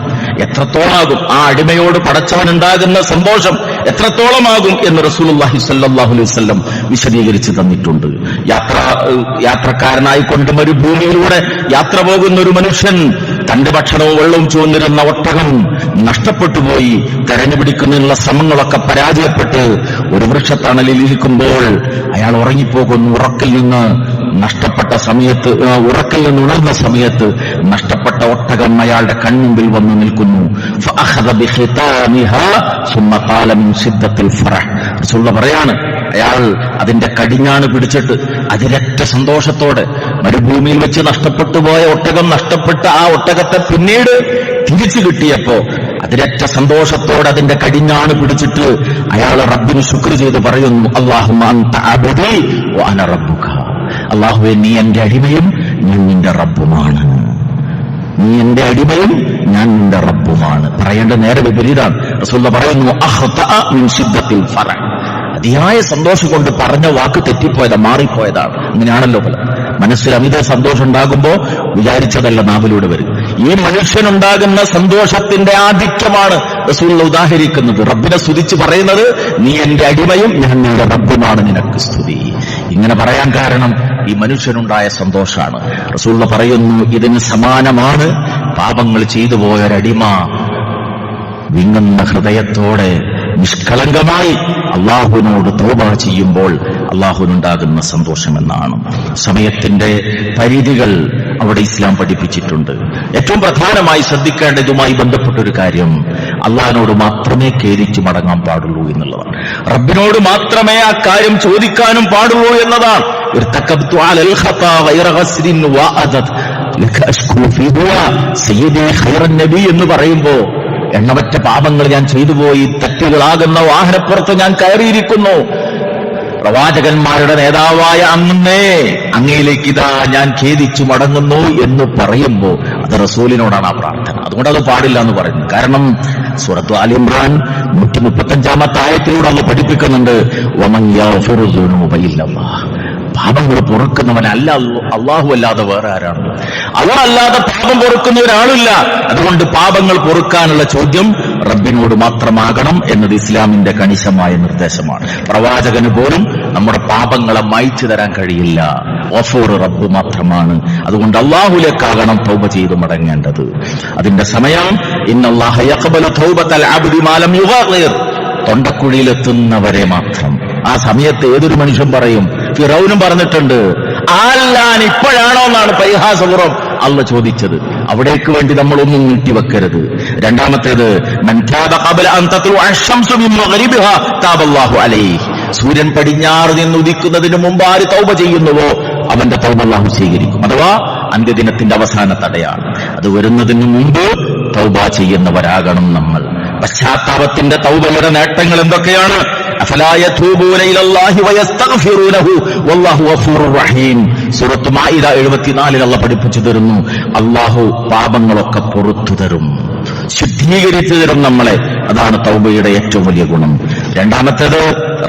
[SPEAKER 1] എത്രത്തോളാകും, ആ അടിമയോട് പടച്ചവനുണ്ടാകുന്ന സന്തോഷം എത്രത്തോളമാകും എന്ന് റസൂലുള്ളാഹി സ്വല്ലല്ലാഹു അലൈഹി വസല്ലം വിശദീകരിച്ചു തന്നിട്ടുണ്ട്. യാത്രക്കാരനായിക്കൊണ്ട് മരുഭൂമിയിലൂടെ യാത്ര പോകുന്ന ഒരു മനുഷ്യൻ തന്റെ ഭക്ഷണവും വെള്ളവും ചുവന്നിരുന്ന ഒട്ടകം നഷ്ടപ്പെട്ടു പോയി. തെരഞ്ഞുപിടിക്കുന്നതിനുള്ള ശ്രമങ്ങളൊക്കെ പരാജയപ്പെട്ട് ഒരു വൃക്ഷത്തണലിൽ ഇരിക്കുമ്പോൾ അയാൾ ഉറങ്ങിപ്പോകുന്നു. ഉറക്കിൽ നിന്ന് ഉണർന്ന സമയത്ത് നഷ്ടപ്പെട്ട ഒട്ടകം അയാളുടെ കൺമുമ്പിൽ വന്നു നിൽക്കുന്നു. റസൂലുള്ളാഹി പറയാണ്, അയാൾ അതിന്റെ കടിഞ്ഞാണ് പിടിച്ചിട്ട് അതിരറ്റ സന്തോഷത്തോടെ മരുഭൂമിയിൽ വെച്ച് നഷ്ടപ്പെട്ടു പോയ ഒട്ടകം നഷ്ടപ്പെട്ട ആ ഒട്ടകത്തെ പിന്നീട് തിരിച്ചു കിട്ടിയപ്പോ അതിരറ്റ സന്തോഷത്തോടെ അതിന്റെ കടിഞ്ഞാണ് പിടിച്ചിട്ട് അയാൾ റബ്ബിന് ശുക്ർ ചെയ്ത് പറയുന്നു, അല്ലാഹുമ്മ അൻത അബ്ദി വ അന റബ്ബുക. അല്ലാഹുവേ, നീ എന്റെ അടിമയും ഞാൻ നിന്റെ റബ്ബുമാണ്. നീ എന്റെ അടിമയും ഞാൻ നിന്റെ റബ്ബുമാണ്. പറയേണ്ട നേരെ വിപരീതമാണ്. റസൂലുള്ളാഹി പറയുന്നു, അഖ്തഅ മിൻ ശിദ്ദത്തിൽ ഫറഹ്. അതിയായ സന്തോഷം കൊണ്ട് പറഞ്ഞ വാക്ക് മാറിപ്പോയതാണ്. അങ്ങനെയാണല്ലോ പല മനസ്സിൽ അമിത സന്തോഷം ഉണ്ടാകുമ്പോ വിചാരിച്ചതല്ല നാവിലൂടെ വരും. ഈ മനുഷ്യനുണ്ടാകുന്ന സന്തോഷത്തിന്റെ ആധിക്യമാണ് റസൂലുള്ളാഹി ഉദാഹരിക്കുന്നത്. റബ്ബിനെ സ്തുതിച്ച് പറയുന്നത്, നീ എന്റെ അടിമയും ഞാൻ നിന്റെ റബ്ബുമാണ്, നിനക്ക് സ്തുതി. ഇങ്ങനെ പറയാൻ കാരണം ഈ മനുഷ്യനുണ്ടായ സന്തോഷമാണ്. റസൂലുള്ളാഹി പറയുന്നു, ഇതിന് സമാനമാണ് പാപങ്ങൾ ചെയ്തു പോയൊരടിമ വിങ്ങുന്ന ഹൃദയത്തോടെ നിഷ്കളങ്കമായി അള്ളാഹുവിനോട് തൗബ ചെയ്യുമ്പോൾ അള്ളാഹുവിനുണ്ടാകുന്ന സന്തോഷമെന്നാണ്. സമയത്തിന്റെ പരിധികൾ അവിടെ ഇസ്ലാം പഠിപ്പിച്ചിട്ടുണ്ട്. ഏറ്റവും പ്രധാനമായി ശ്രദ്ധിക്കേണ്ട ഇതുമായി ബന്ധപ്പെട്ടൊരു കാര്യം, അള്ളാഹിനോട് മാത്രമേ ഖേദിച്ചു മടങ്ങാൻ പാടുള്ളൂ എന്നുള്ളതാണ്. റബ്ബിനോട് മാത്രമേ ആ കാര്യം ചോദിക്കാനും പാടുള്ളൂ എന്നതാണ്. എന്ന് പറയുമ്പോ എണ്ണമറ്റ പാപങ്ങൾ ഞാൻ ചെയ്തുപോയി, തെറ്റുകളാകുന്ന വാഹനപ്പുറത്ത് ഞാൻ കയറിയിരിക്കുന്നു. പ്രവാചകന്മാരുടെ നേതാവായ അങ്ങയിലേക്ക് ഇതാ ഞാൻ ഖേദിച്ചു മടങ്ങുന്നു എന്ന് പറയുമ്പോൾ അത് റസൂലിനോടാണ് ആ പ്രാർത്ഥന. അതുകൊണ്ട് അത് പാടില്ല എന്ന് പറയുന്നു. കാരണം സൂറത്ത് ആൽ ഇംറാൻ 135-ാമത്തെ ആയത്തിലൂടെ അത് പഠിപ്പിക്കുന്നുണ്ട്, വമൻ യഗ്ഫിറു ദുനൂബ ഇല്ലല്ലാഹ്. പാപങ്ങൾ പൊറുക്കുന്നവനല്ല അള്ളാഹു അല്ലാതെ വേറെ ആരാണ്? അള്ളാഹ് അല്ലാതെ പാപം പൊറുക്കുന്ന ഒരാളില്ല. അതുകൊണ്ട് പാപങ്ങൾ പൊറുക്കാനുള്ള ചോദ്യം റബ്ബിനോട് മാത്രമാകണം എന്നത് ഇസ്ലാമിന്റെ കണിശമായ നിർദ്ദേശമാണ്. പ്രവാചകന് പോലും നമ്മുടെ പാപങ്ങളെ മായ്ച്ചു തരാൻ കഴിയില്ല. ഗഫൂർ റബ്ബ് മാത്രമാണ്. അതുകൊണ്ട് അള്ളാഹുലേക്കാകണം തൗബ ചെയ്ത് മടങ്ങേണ്ടത്. അതിന്റെ സമയം ഇന്നല്ലാഹ യഖ്ബലു തൗബത്തൽ അബ്ദി മാ ലം യുഗഗ്ഗിർ. തൊണ്ടക്കുഴിയിലെത്തുന്നവരെ മാത്രം. ആ സമയത്ത് ഏതൊരു മനുഷ്യൻ പറയും, ഫിറൗനും പറഞ്ഞിട്ടുണ്ട്, ആല്ലാൻ ഇപ്പോഴാണോ എന്നാണ് പരിഹാസപൂർവ്വം അള്ളാഹ് ചോദിച്ചത്. അവിടേക്ക് വേണ്ടി നമ്മളൊന്നും നീട്ടിവെക്കരുത്. രണ്ടാമത്തേത്, സൂര്യൻ പടിഞ്ഞാറ് നിന്ന് ഉദിക്കുന്നതിന് മുമ്പ് ആര് തൗബ ചെയ്യുന്നുവോ അവന്റെ തൗബ അല്ലാഹു സ്വീകരിക്കും. അഥവാ അന്ത്യദിനത്തിന്റെ അവസാന തടയാണ്. അത് വരുന്നതിന് മുമ്പ് തൗബ ചെയ്യുന്നവരാകണം നമ്മൾ. പശ്ചാത്താപത്തിന്റെ തൗബയുടെ നേട്ടങ്ങൾ എന്തൊക്കെയാണ്? അഫലാ യതൂബൂന ഇലല്ലാഹി വയസ്തഗ്ഫിറൂനഹു വല്ലാഹു ഗഫൂറുർ റഹീം. സൂറത്ത് മാഇദ 74 അല്ലാഹു പഠിപ്പിച്ചു തരുന്നു, അല്ലാഹു പാപങ്ങളൊക്കെ പുറത്തു തരും, ശുദ്ധീകരിച്ചു തരും നമ്മളെ. അതാണ് തൗബയുടെ ഏറ്റവും വലിയ ഗുണം. രണ്ടാമത്തേത്,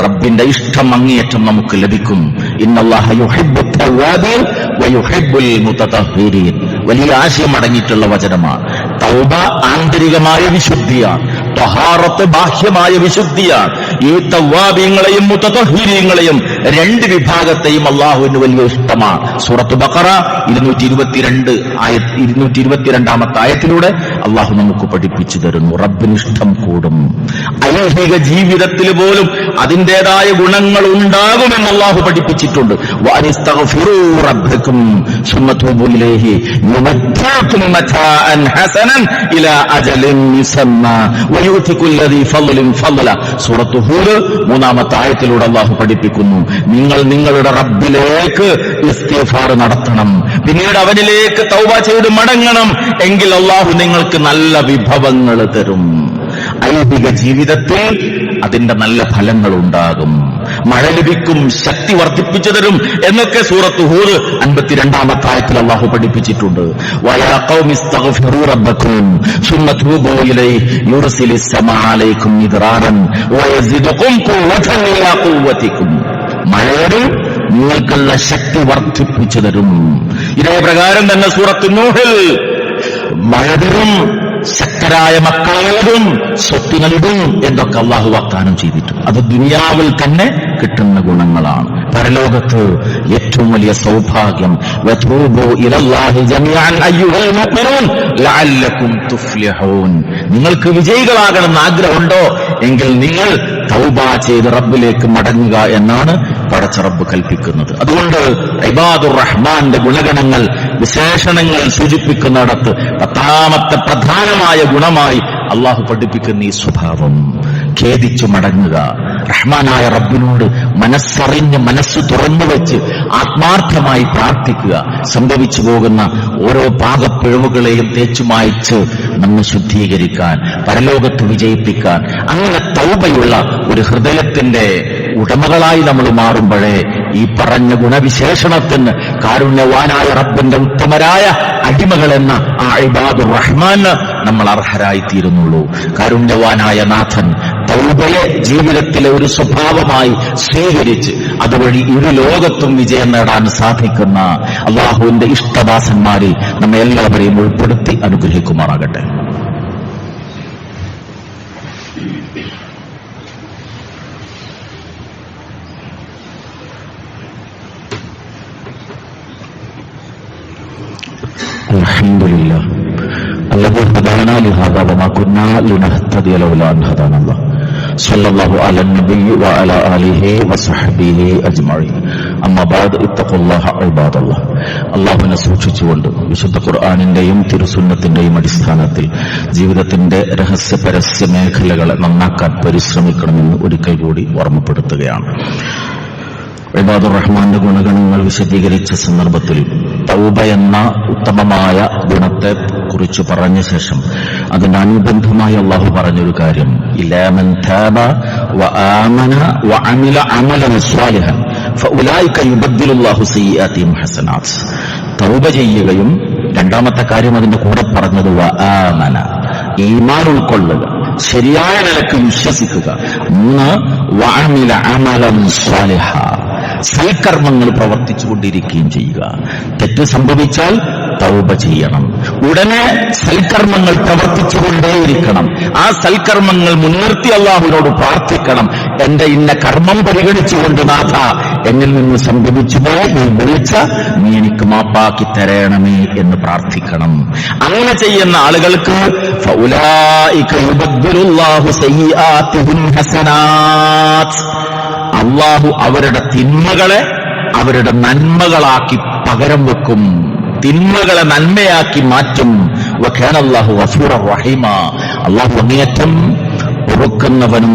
[SPEAKER 1] റബ്ബിന്റെ ഇഷ്ടം അങ്ങേയറ്റം നമുക്ക് ലഭിക്കും. ഇന്നല്ലാഹ യുഹിബ്ബുത് തവ്വാബീൻ വയുഹിബ്ബുൽ മുതതഹ്ഹിരീൻ. വലിയ ആശയം അടങ്ങിയിട്ടുള്ള വചനമാണ്. തൗബ ആന്തരികമായ വിശുദ്ധിയാണ്, തഹാറത്ത് ബാഹ്യമായ വിശുദ്ധിയാണ്. ഈ തവ്വാബീങ്ങളെയും മുതതഹ്ഹിരീങ്ങളെയും രണ്ട് വിഭാഗത്തെയും അള്ളാഹുവിന് വലിയ ഇഷ്ടമാണ്. സൂറത്ത് ബഖറ 222-ാമത്തെ ആയത്തിലൂടെ അള്ളാഹു നമുക്ക് പഠിപ്പിച്ചു തരുന്നു, റബ്ബിന് ഇഷ്ടം കൂടും. ഐഹിക ജീവിതത്തിൽ പോലും അതിൻ്റെതായ ഗുണങ്ങൾ ഉണ്ടാകുമെന്ന് അള്ളാഹു പഠിപ്പിച്ചിട്ടുണ്ട്. വഅനിസ്തഗ്ഫിറൂ റബ്ബക്കും സുമ്മ തൂബൂ ഇലൈഹി യുമത്തിഉകും മതാഅൻ ഹസനൻ ഇലാ അജലിൻ മുസമ്മാ വയുതി കുല്ലദി ഫളലിൻ ഫളല. സൂറത്ത് ഹൂദ് 3-ാമത്തെ ആയത്തിലൂടെ അള്ളാഹു പഠിപ്പിക്കുന്നു, നിങ്ങൾ നിങ്ങളുടെ റബ്ബിലേക്ക് ഇസ്തിഗ്ഫാർ നടത്തണം, പിന്നീട് അവനിലേക്ക് തൗബ ചെയ്ത് മടങ്ങണം. എങ്കിൽ അള്ളാഹു നിങ്ങൾക്ക് നല്ല വിഭവങ്ങൾ തരും. ഐഹിക ജീവിതത്തിൽ അതിന്റെ നല്ല ഫലങ്ങൾ ഉണ്ടാകും, മഴ ലഭിക്കും, ശക്തി വർദ്ധിപ്പിച്ചു തരും എന്നൊക്കെ സൂറത്ത് ഹൂദ് 52-ാമത്തെ ആയത്തിൽ അല്ലാഹു പഠിപ്പിച്ചിട്ടുണ്ട്. വയാ ഖൗമി ഇസ്തഗ്ഫിറൂ റബ്ബക്കും സുമ്മ തൂബൂ ഇലൈഹി യുർസിലിസ് സമാഅ അലൈക്കും മിദ്റാറൻ വയസിദുകും ഖുവ്വതൻ ഇലാ ഖുവ്വതികും. മഴയോട് നിങ്ങൾക്കുള്ള ശക്തി വർദ്ധിപ്പിച്ചു തരും. ഇതേ പ്രകാരം തന്നെ സൂറത്ത് നൂഹിൽ മഴ തരും, ശക്തരായ മക്കളോടും സ്വത്തുക്കളിടും എന്നൊക്കെ അള്ളാഹു വാഗ്ദാനം ചെയ്തിട്ടുണ്ട്. അത് ദുനിയാവിൽ തന്നെ കിട്ടുന്ന ഗുണങ്ങളാണ്. പരലോകത്ത് ഏറ്റവും വലിയ സൗഭാഗ്യം. വതൂബു ഇലല്ലാഹി ജമീഅൻ അയ്യുഹൽ മുഅ്മിനൂൻ ലഅല്ലകും തുഫ്ലിഹൂൻ. നിങ്ങൾക്ക് വിജയികളാകണമെന്ന് ആഗ്രഹമുണ്ടോ എങ്കിൽ നിങ്ങൾ തൗബ ചെയ്ത് റബ്ബിലേക്ക് മടങ്ങുക എന്നാണ് പടച്ച റബ്ബ് കൽപ്പിക്കുന്നത്. അതുകൊണ്ട് ഇബാദുർ റഹ്മാന്റെ ഗുണഗണങ്ങൾ, വിശേഷണങ്ങൾ സൂചിപ്പിക്കുന്നിടത്ത് 10ാമത്തെ പ്രധാനമായ ഗുണമായി അള്ളാഹു പഠിപ്പിക്കുന്ന ഈ സ്വഭാവം, ഖേദിച്ചു മടങ്ങുക, റഹ്മാനായ റബ്ബിനോട് മനസ്സറിഞ്ഞ് മനസ്സ് തുറന്നു വെച്ച് ആത്മാർത്ഥമായി പ്രാർത്ഥിക്കുക, സംഭവിച്ചു പോകുന്ന ഓരോ പാകപ്പിഴവുകളെയും തേച്ചുമായിച്ച് നമ്മെ ശുദ്ധീകരിക്കാൻ, പരലോകത്ത് വിജയിപ്പിക്കാൻ. അങ്ങനെ തൗബയുള്ള ഒരു ഹൃദയത്തിന്റെ ഉടമകളായി നമ്മൾ മാറുമ്പോഴേ ഈ പറഞ്ഞ ഗുണവിശേഷണത്തിന് കാരുണ്യവാനായ റബ്ബിന്റെ ഉത്തമരായ അടിമകളെന്ന ആ ഇബാദുർ റഹ്മാൻ നമ്മൾ അർഹരായിത്തീരുന്നുള്ളൂ. കാരുണ്യവാനായ നാഥൻ തൗബയെ ജീവിതത്തിലെ ഒരു സ്വഭാവമായി സ്വീകരിച്ച് അതുവഴി ഇരു ലോകത്തും വിജയം നേടാൻ സാധിക്കുന്ന അള്ളാഹുവിന്റെ ഇഷ്ടദാസന്മാരിൽ നമ്മെ എല്ലാവരെയും ഉൾപ്പെടുത്തി അനുഗ്രഹിക്കുമാറാകട്ടെ. അൽഹംദുലില്ലാഹ് الذي هدانا لهذا وما كنا لنهتدي لولا أن هدانا الله صلى الله على النبي وعلى آله وصحبه أجمعين أما بعد اتقوا الله عباد الله. അള്ളാഹുവിനെ സൂക്ഷിച്ചുകൊണ്ട് വിശുദ്ധ ഖുർആനിന്റെയും തിരുസുന്നത്തിന്റെയും അടിസ്ഥാനത്തിൽ ജീവിതത്തിന്റെ രഹസ്യ പരസ്യ മേഖലകളെ നന്നാക്കാൻ പരിശ്രമിക്കണമെന്ന് ഒരിക്കൽ കൂടി ഓർമ്മപ്പെടുത്തുകയാണ്. ഇബാദുർ റഹ്മാന്റെ ഗുണഗണങ്ങൾ വിശദീകരിച്ച സന്ദർഭത്തിൽ തൗബ എന്ന ഉത്തമമായ ഗുണത്തെ കുറിച്ച് പറഞ്ഞ ശേഷം അതിന് അനുബന്ധമായി അള്ളാഹു പറഞ്ഞൊരു കാര്യം, ഇല്ലാ മൻ താബ വആമന വഅമില അമലൻ സ്വാലിഹൻ ഫഉലൈക യുബദ്ദിലുല്ലാഹു സയ്യിആതിഹിം ഹസനാത്ത്. തൗബ ചെയ്യുകയും രണ്ടാമത്തെ കാര്യം അതിന്റെ കൂടെ പറഞ്ഞത് വആമന, ഈമാൻ ഉൾക്കൊള്ളുക, ശരിയായ നിലക്ക് വിശ്വസിക്കുക. 3 വഅമില അമലൻ സ്വാലിഹ, സൽക്കർമ്മങ്ങൾ പ്രവർത്തിച്ചുകൊണ്ടിരിക്കുകയും ചെയ്യുക. തെറ്റ് സംഭവിച്ചാൽ തൗബ ചെയ്യണം, ഉടനെ സൽക്കർമ്മങ്ങൾ പ്രവർത്തിച്ചുകൊണ്ടേയിരിക്കണം. ആ സൽക്കർമ്മങ്ങൾ മുൻനിർത്തി അള്ളാഹുവിനോട് പ്രാർത്ഥിക്കണം. എന്റെ ഇന്ന കർമ്മം പരിഗണിച്ചുകൊണ്ട് നാഥ, എന്നിൽ നിന്ന് സംഭവിച്ചുപോയി നീ വിളിച്ച നീ എനിക്ക് മാപ്പാക്കി തരണമേ എന്ന് പ്രാർത്ഥിക്കണം. അങ്ങനെ ചെയ്യുന്ന ആളുകൾക്ക് ഫൗലായിക യുബദ്ദിലുല്ലാഹു സയ്യിആതിഹിം ഹസനാത്ത്, അള്ളാഹു അവരുടെ തിന്മകളെ അവരുടെ നന്മകളാക്കി പകരം വെക്കും, തിന്മകളെ നന്മയാക്കി മാറ്റും. വകാന അല്ലാഹു ഗഫൂറർ റഹീമ, അള്ളാഹു അങ്ങേയറ്റം പൊറുക്കുന്നവനും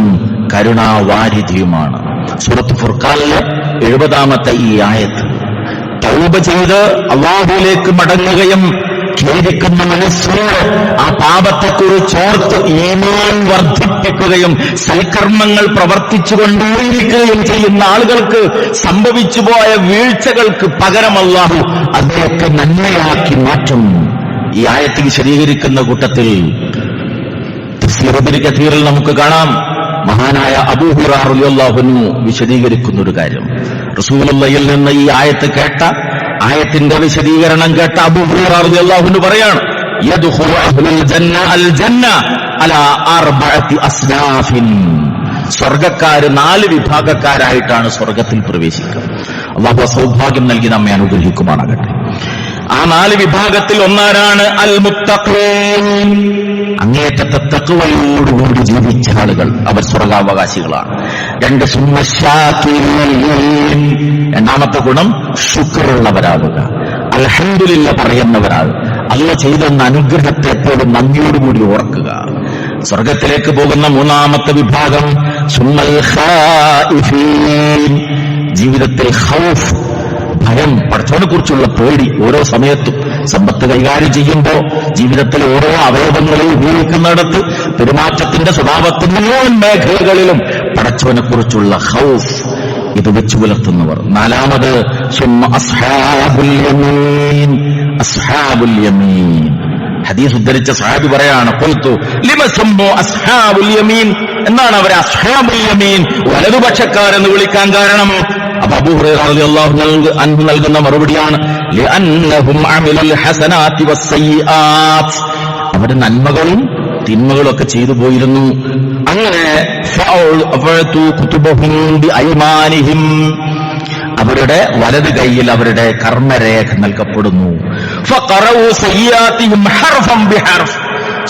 [SPEAKER 1] കരുണാവാരിധിയുമാണ്. സൂറത്ത് ഫുർഖാനിലെ 70ാമത്തെ ഈ ആയത്ത്, തൗബ ചെയ്ത് അള്ളാഹുവിലേക്ക് മടങ്ങുകയും ഖേദിക്കുന്ന മനസ്സോട് ആ പാപത്തെക്കുറിച്ചോർത്ത് ഈമാൻ വർദ്ധിപ്പിക്കുകയും സൽക്കർമ്മങ്ങൾ പ്രവർത്തിച്ചുകൊണ്ടേയിരിക്കുകയും ചെയ്യുന്ന ആളുകൾക്ക് സംഭവിച്ചുപോയ വീഴ്ചകൾക്ക് പകരം അല്ലാഹു അതിനൊക്കെ നന്മയാക്കി മാറ്റും. ഈ ആയത്ത് വിശദീകരിക്കുന്ന കൂട്ടത്തിൽ തഫ്സീർ ഇബ്നു കഥീറിൽ നമുക്ക് കാണാം, മഹാനായ അബൂ ഹുറൈറ റളിയല്ലാഹു അൻഹു വിശദീകരിക്കുന്ന ഒരു കാര്യം. റസൂലുള്ളാഹിയിൽ നിന്ന് ഈ ആയത്ത് കേട്ട, ആയത്തിന്റെ വിശദീകരണം കേട്ട അബൂ ഹുറൈറ റളിയല്ലാഹു അൻഹു പറയാണ്, യദ്ഖുലു അഹ്ലുൽ ജന്ന അൽ ജന്ന അലാ 4 അസ്നാഫിൻ, സ്വർഗ്ഗക്കാര് 4 വിഭാഗക്കാരായിട്ടാണ് സ്വർഗ്ഗത്തിൽ പ്രവേശിക്കുക. അല്ലാഹു സൗഭാഗ്യം നൽകി നമ്മെ അനുഗ്രഹിക്കുമാറാകട്ടെ. ആ 4 വിഭാഗത്തിൽ ഒന്നാരാണ് അൽ മുത്തഖീൻ, അങ്ങേറ്റത്തെ തഖ്വയോടുകൂടി ജീവിച്ച ആളുകൾ, അവർ സ്വർഗാവകാശികളാണ്. 2 സുമ്മശാകിരീൻ, രണ്ടാമത്തെ ഗുണം ശുക്റുള്ളവരാവുക, അൽഹംദുലില്ലാ പറയുന്നവരാകുക, അല്ലാഹു ചെയ്തെന്ന അനുഗ്രഹത്തെ എപ്പോഴും നന്ദിയോടുകൂടി ഓർക്കുക. സ്വർഗത്തിലേക്ക് പോകുന്ന 3ാമത്തെ വിഭാഗം സുമ്മൽ ഖായിഫീൻ, ജീവിതത്തിൽ ഖൗഫ്, ഭയം, പടച്ചവനെ കുറിച്ചുള്ള പേടി, ഓരോ സമയത്തും സമ്പത്ത് കൈകാര്യം ചെയ്യുമ്പോൾ, ജീവിതത്തിൽ ഓരോ അവയവങ്ങളിൽ ഉപയോഗിക്കുന്നിടത്ത്, പെരുമാറ്റത്തിന്റെ സ്വഭാവത്തിന്റെ മുഴുവൻ മേഖലകളിലും പടച്ചവനെ കുറിച്ചുള്ള ഖൗഫ് ഇത് വെച്ചു പുലർത്തുന്നവർ. 4ാമത് സുമ്മ അസ്ഹാബുൽ യമീൻ, അസ്ഹാബുൽ യമീൻ, ഹദീസ് ഉദ്ധരിച്ച സഹാബി പറയാണ്, ഖുൽതു ലിമ സമ്മു അസ്ഹാബുൽ യമീൻ, എന്നാണ് അവരെ അസ്ഹാബുൽ യമീൻ, വലതുപക്ഷക്കാരെന്ന് വിളിക്കാൻ കാരണം? അബൂ ഹുറൈറ റളിയല്ലാഹു അൻഹു നൽകുന്ന മറുപടിയാണ്, ലിഅന്നഹും അമിലുൽ ഹസനാതി വസ്സയ്യിആത്ത്, അവർ നന്മകളും തിന്മകളും ഒക്കെ ചെയ്തു പോയിരുന്നു. അങ്ങനെ
[SPEAKER 2] അവരുടെ വലത് കൈയിൽ അവരുടെ കർമ്മരേഖ നൽകപ്പെടുന്നു.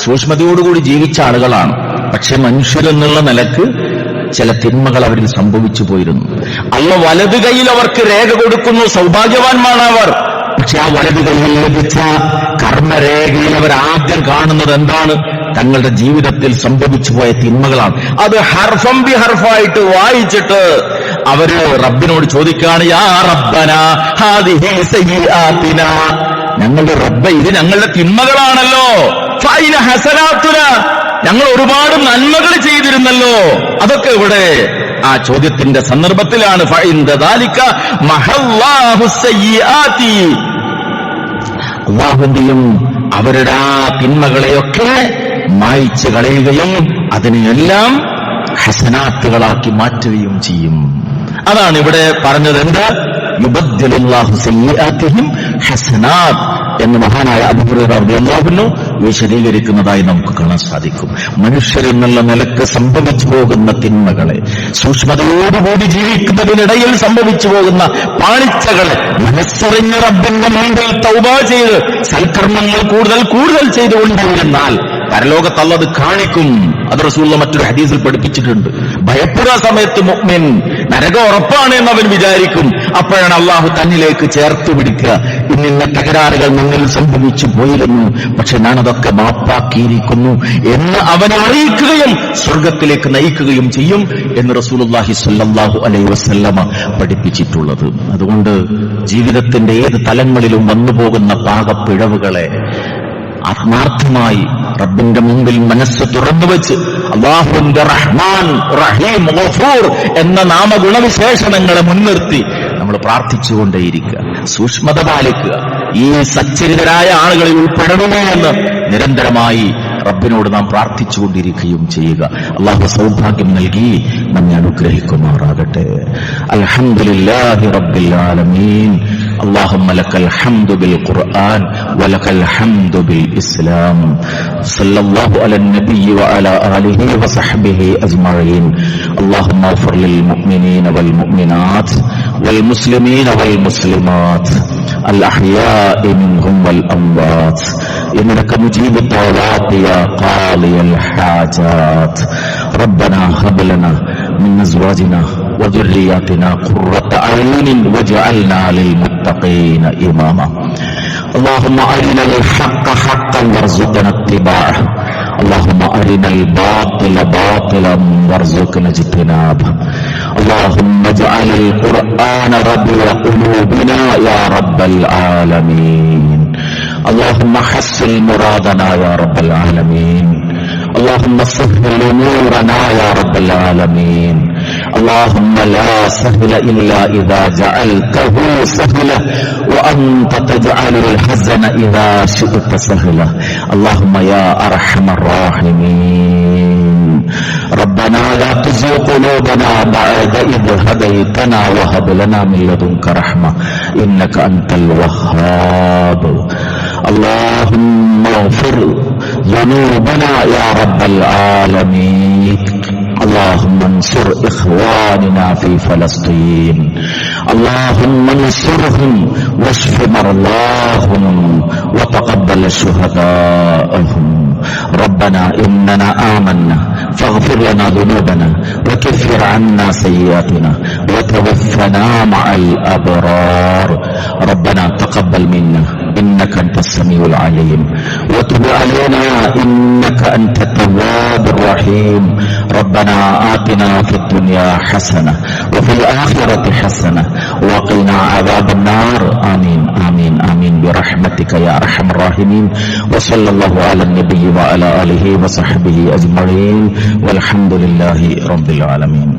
[SPEAKER 2] സൂക്ഷ്മതയോടുകൂടി ജീവിച്ച ആളുകളാണ്. പക്ഷെ മനുഷ്യരെന്നുള്ള നിലക്ക് ചില തിന്മകൾ അവരിൽ സംഭവിച്ചു പോയിരുന്നു. അല്ലാഹു വലത് കൈയിൽ അവർക്ക് രേഖ കൊടുക്കുന്നു, സൗഭാഗ്യവാന്മാണ് അവർ. പക്ഷെ ആ വലത് കൈയിൽ ലഭിച്ച കർമ്മരേഖയിൽ അവർ ആദ്യം കാണുന്നത് എന്താണ്? തങ്ങളുടെ ജീവിതത്തിൽ സംഭവിച്ചു പോയ തിന്മകളാണ്. അത് ഹർഫം ബി ഹർഫായിട്ട് വായിച്ചിട്ട് അവര് റബ്ബിനോട് ചോദിക്കുകയാണ്, യാ റബ്ബനാ ഹാദിഹി സയ്യിആതിനാ, ഞങ്ങളുടെ റബ്ബേ ഇത് ഞങ്ങളുടെ തിന്മകളാണല്ലോ, ഫൈന ഹസനാതുന, ഞങ്ങൾ ഒരുപാട് നന്മകൾ ചെയ്തിരുന്നല്ലോ, അതൊക്കെ ഇവിടെ. ആ ചോദ്യത്തിന്റെ സന്ദർഭത്തിലാണ് ഫഇൻദ ദാലിക മഹല്ലാഹു സയ്യിആതി, അല്ലാഹുവിന്റെയും അവരുടെ ആ തിന്മകളെയൊക്കെ മായ്ച്ചു കളയുകയും അതിനെയെല്ലാം ഹസനാത്തുകളാക്കി മാറ്റുകയും ചെയ്യും. അതാണ് ഇവിടെ പറഞ്ഞത്. എന്താ? യുബദ്ദിലുല്ലാഹു സയ്യിആതിഹിം ഹസനാത്ത് എന്ന് മഹാനായ അബൂ ഹുറൈറ റളിയല്ലാഹു അൻഹു വിശദീകരിക്കുന്നതായി നമുക്ക് കാണാൻ സാധിക്കും. മനുഷ്യരിൽ നിന്നുള്ള നിലക്ക് സംഭവിച്ചു പോകുന്ന തിന്മകളെ, സൂക്ഷ്മതയോടുകൂടി ജീവിക്കുന്നതിനിടയിൽ സംഭവിച്ചു പോകുന്ന പാളിച്ചകളെ മനസ്സറിഞ്ഞ റബ്ബിന്റെ മുൻപിൽ തൗബ ചെയ്ത് സൽക്കർമ്മങ്ങൾ കൂടുതൽ കൂടുതൽ ചെയ്തുകൊണ്ടിരുന്നാൽ പരലോകത്ത് അല്ലാഹു അത് കാണിക്കും. അത് റസൂലുള്ളാഹി മറ്റൊരു ഹദീസിൽ പഠിപ്പിച്ചിട്ടുണ്ട്. ഭയപ്പെടുന്ന സമയത്ത് മുഅ്മിൻ നരകം ഉറപ്പാണ് എന്ന് അവൻ വിചാരിക്കും. അപ്പോഴാണ് അള്ളാഹു തന്നിലേക്ക് ചേർത്ത് പിടിക്കുക. ഇന്നിന്ന തകരാറുകൾ നിന്നിൽ സംഭവിച്ചു പോയിരുന്നു, പക്ഷെ ഞാനതൊക്കെ മാപ്പാക്കിയിരിക്കുന്നു എന്ന് അവനെ അറിയിക്കുകയും സ്വർഗത്തിലേക്ക് നയിക്കുകയും ചെയ്യും എന്ന് റസൂലുള്ളാഹി സ്വല്ലല്ലാഹു അലൈഹി വസല്ലമ പഠിപ്പിച്ചിട്ടുള്ളത്. അതുകൊണ്ട് ജീവിതത്തിന്റെ ഏത് തലങ്ങളിലും വന്നുപോകുന്ന പാകപ്പിഴവുകളെ ആത്മാർത്ഥമായി റബ്ബിന്റെ മുമ്പിൽ മനസ്സ് തുറന്നുവെച്ച് അല്ലാഹുവിന്റെ റഹ്മാൻ, റഹീം, ഗഫൂർ എന്ന നാമഗുണവിശേഷണങ്ങളെ മുൻനിർത്തി നമ്മൾ പ്രാർത്ഥിച്ചുകൊണ്ടേയിരിക്കുക, സൂക്ഷ്മത പാലിക്കുക. ഈ സച്ചരിതരായ ആളുകളിൽ ഉൾപ്പെടണമേ എന്ന് നിരന്തരമായി റബ്ബിനോട് നാം പ്രാർത്ഥിച്ചുകൊണ്ടിരിക്കുകയും ചെയ്യുക. അല്ലാഹു സൗഭാഗ്യം നൽകി നമ്മെ അനുഗ്രഹിക്കുമാറാകട്ടെ. അൽഹംദുലില്ലാഹി റബ്ബിൽ ആലമീൻ. اللهم لك الحمد بالقرآن ولك الحمد بالإسلام. صلى الله على النبي وعلى آله وصحبه أجمعين. اللهم اغفر للمؤمنين والمؤمنات والمسلمين والمسلمات الأحياء منهم والأموات إنك مجيب الدعوات يا قاضي الحاجات. ربنا هب لنا من أزواجنا وذرياتنا قرة أعين واجعلنا للمتقين إماما. اللهم أرنا الحق حقا وارزقنا اتباعه، اللهم أرنا الباطل باطلا وارزقنا اجتنابه. اللهم اجعل القرآن ربيع قلوبنا يا رب العالمين. اللهم حسن مرادنا يا رب العالمين. اللهم سهل أمورنا يا رب العالمين. اللهم لا سهل إلا إذا جعلته سهلا وأنت تجعل الحزن إذا شئت سهلا. اللهم يا أرحم الراحمين ربنا لا تزغ قلوبنا بعد إذ هديتنا وهب لنا من لدنك رحمة إنك أنت الوهاب. اللهم اغفر ذنوبنا يا رب العالمين. اللهم انصر إخواننا في فلسطين، اللهم انصرهم واشف مرضاهم وتقبل شهداءهم. ربنا إننا آمنا فاغفر لنا ذنوبنا وكفر عنا سيئاتنا وتوفنا مع الأبرار. ربنا تقبل منا إنك أنت السميع العليم وتب علينا إنك أنت التواب الرحيم. ربنا آتنا في الدنيا حسنة وفي الآخرة حسنة وقنا عذاب النار. آمين آمين آمين برحمتك يا أرحم الراحمين. وصلى الله على النبي وعلى آله وصحبه أجمعين والحمد لله رب العالمين.